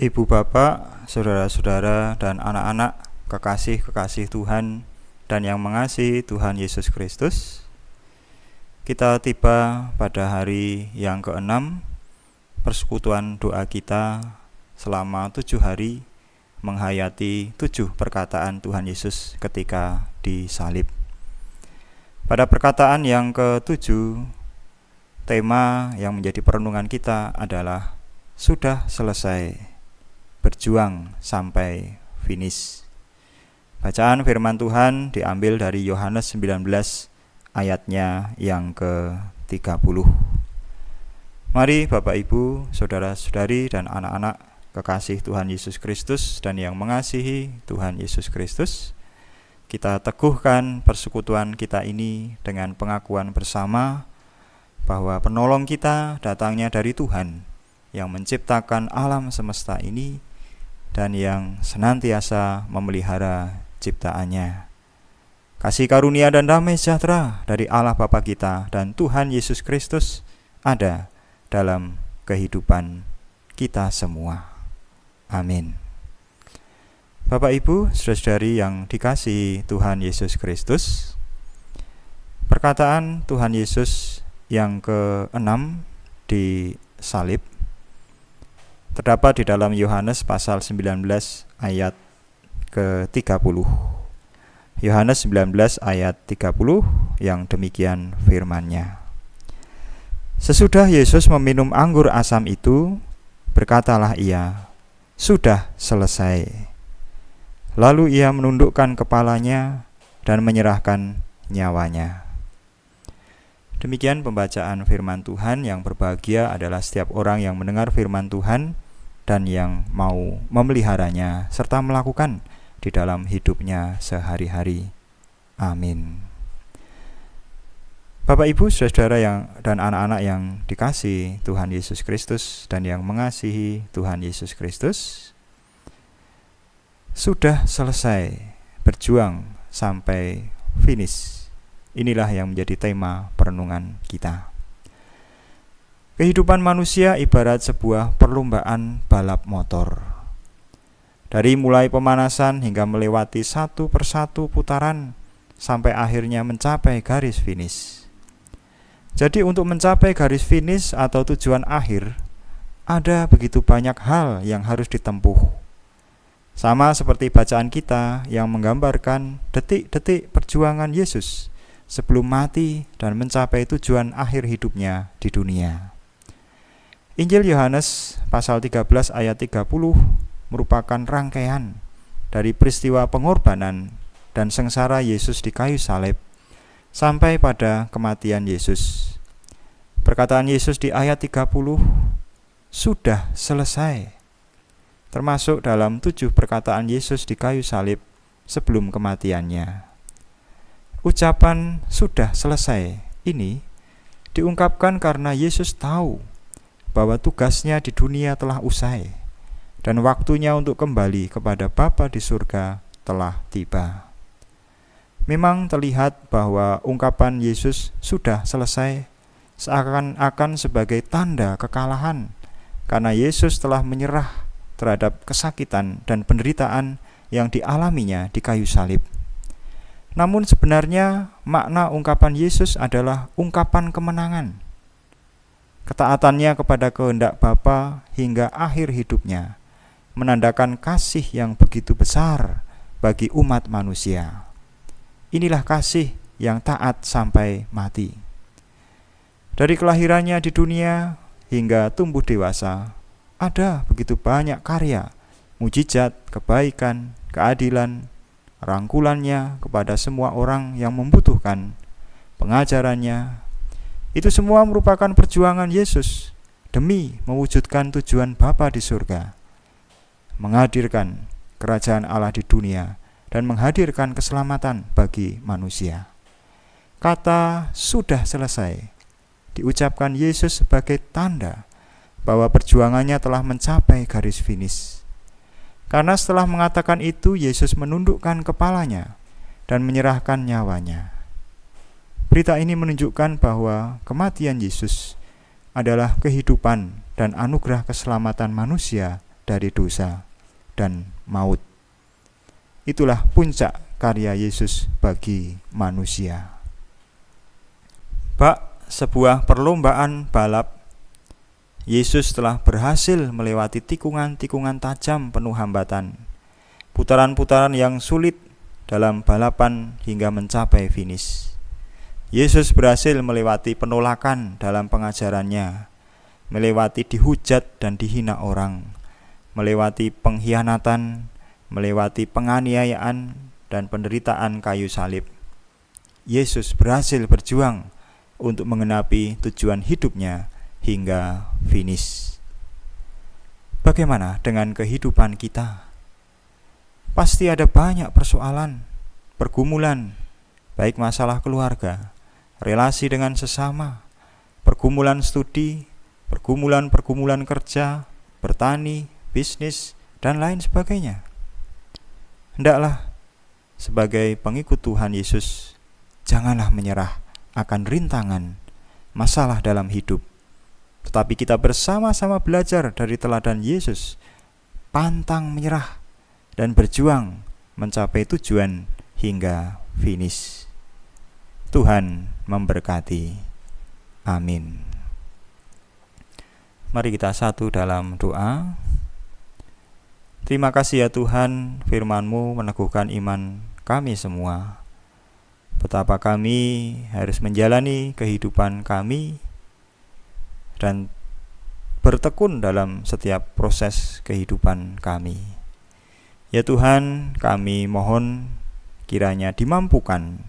Ibu bapak, saudara-saudara dan anak-anak kekasih-kekasih Tuhan dan yang mengasihi Tuhan Yesus Kristus, kita tiba pada hari yang ke-6 persekutuan doa kita selama 7 hari menghayati 7 perkataan Tuhan Yesus ketika disalib. Pada perkataan yang ke-7, tema yang menjadi perenungan kita adalah sudah selesai, berjuang sampai finish. Bacaan firman Tuhan diambil dari Yohanes 19 ayatnya yang ke-30. Mari Bapak Ibu, saudara-saudari dan anak-anak kekasih Tuhan Yesus Kristus dan yang mengasihi Tuhan Yesus Kristus, kita teguhkan persekutuan kita ini dengan pengakuan bersama bahwa penolong kita datangnya dari Tuhan yang menciptakan alam semesta ini dan yang senantiasa memelihara ciptaannya. Kasih karunia dan damai sejahtera dari Allah Bapa kita dan Tuhan Yesus Kristus ada dalam kehidupan kita semua. Amin. Bapak Ibu, saudara-saudari yang dikasihi Tuhan Yesus Kristus, perkataan Tuhan Yesus yang ke-6 di salib terdapat di dalam Yohanes pasal 19 ayat ke-30. Yohanes 19 ayat 30 yang demikian firman-Nya. Sesudah Yesus meminum anggur asam itu, berkatalah ia, "Sudah selesai." Lalu ia menundukkan kepalanya dan menyerahkan nyawanya. Demikian pembacaan firman Tuhan. Yang berbahagia adalah setiap orang yang mendengar firman Tuhan dan yang mau memeliharanya serta melakukan di dalam hidupnya sehari-hari. Amin. Bapak Ibu, saudara-saudara dan anak-anak yang dikasihi Tuhan Yesus Kristus dan yang mengasihi Tuhan Yesus Kristus, sudah selesai, berjuang sampai finish. Inilah yang menjadi tema perenungan kita. Kehidupan manusia ibarat sebuah perlombaan balap motor. Dari mulai pemanasan hingga melewati satu persatu putaran sampai akhirnya mencapai garis finish. Jadi untuk mencapai garis finish atau tujuan akhir, ada begitu banyak hal yang harus ditempuh. Sama seperti bacaan kita yang menggambarkan detik-detik perjuangan Yesus sebelum mati dan mencapai tujuan akhir hidupnya di dunia. Injil Yohanes pasal 13 ayat 30 merupakan rangkaian dari peristiwa pengorbanan dan sengsara Yesus di kayu salib sampai pada kematian Yesus. Perkataan Yesus di ayat 30, sudah selesai, termasuk dalam 7 perkataan Yesus di kayu salib sebelum kematiannya. Ucapan sudah selesai ini diungkapkan karena Yesus tahu bahwa tugasnya di dunia telah usai dan waktunya untuk kembali kepada Bapa di surga telah tiba. Memang terlihat bahwa ungkapan Yesus sudah selesai seakan-akan sebagai tanda kekalahan karena Yesus telah menyerah terhadap kesakitan dan penderitaan yang dialaminya di kayu salib. Namun sebenarnya makna ungkapan Yesus adalah ungkapan kemenangan. Ketaatannya kepada kehendak Bapa hingga akhir hidupnya menandakan kasih yang begitu besar bagi umat manusia. Inilah kasih yang taat sampai mati. Dari kelahirannya di dunia hingga tumbuh dewasa, ada begitu banyak karya, mujizat, kebaikan, keadilan, rangkulannya kepada semua orang yang membutuhkan, pengajarannya. Itu semua merupakan perjuangan Yesus demi mewujudkan tujuan Bapa di surga, menghadirkan kerajaan Allah di dunia dan menghadirkan keselamatan bagi manusia. Kata sudah selesai diucapkan Yesus sebagai tanda bahwa perjuangannya telah mencapai garis finish. Karena setelah mengatakan itu, Yesus menundukkan kepalanya dan menyerahkan nyawanya. Berita ini menunjukkan bahwa kematian Yesus adalah kehidupan dan anugerah keselamatan manusia dari dosa dan maut. Itulah puncak karya Yesus bagi manusia. Bak sebuah perlombaan balap, Yesus telah berhasil melewati tikungan-tikungan tajam penuh hambatan, putaran-putaran yang sulit dalam balapan hingga mencapai finish. Yesus berhasil melewati penolakan dalam pengajarannya, melewati dihujat dan dihina orang, melewati pengkhianatan, melewati penganiayaan dan penderitaan kayu salib. Yesus berhasil berjuang untuk mengenapi tujuan hidupnya hingga finish. Bagaimana dengan kehidupan kita? Pasti ada banyak persoalan, pergumulan, baik masalah keluarga, relasi dengan sesama, pergumulan studi, pergumulan kerja, bertani, bisnis, dan lain sebagainya. Hendaklah sebagai pengikut Tuhan Yesus, janganlah menyerah akan rintangan, masalah dalam hidup. Tetapi kita bersama-sama belajar dari teladan Yesus, pantang menyerah dan berjuang mencapai tujuan hingga finish. Tuhan memberkati. Amin. Mari kita satu dalam doa. Terima kasih ya Tuhan, firman-Mu meneguhkan iman kami semua. Betapa kami harus menjalani kehidupan kami dan bertekun dalam setiap proses kehidupan kami. Ya Tuhan, kami mohon kiranya dimampukan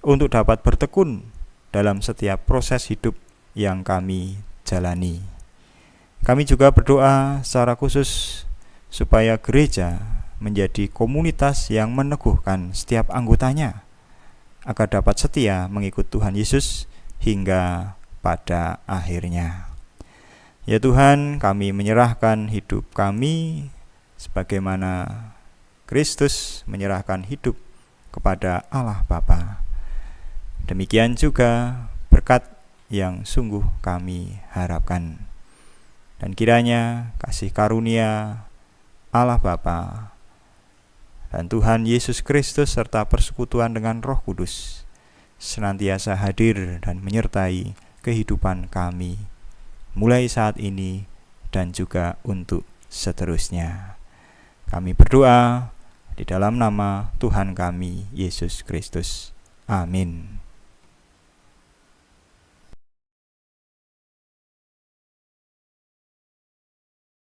untuk dapat bertekun dalam setiap proses hidup yang kami jalani. Kami juga berdoa secara khusus supaya gereja menjadi komunitas yang meneguhkan setiap anggotanya, agar dapat setia mengikut Tuhan Yesus hingga pada akhirnya. Ya Tuhan, kami menyerahkan hidup kami sebagaimana Kristus menyerahkan hidup kepada Allah Bapa. Demikian juga berkat yang sungguh kami harapkan. Dan kiranya kasih karunia Allah Bapa dan Tuhan Yesus Kristus serta persekutuan dengan Roh Kudus senantiasa hadir dan menyertai kehidupan kami mulai saat ini dan juga untuk seterusnya. Kami berdoa di dalam nama Tuhan kami Yesus Kristus. Amin.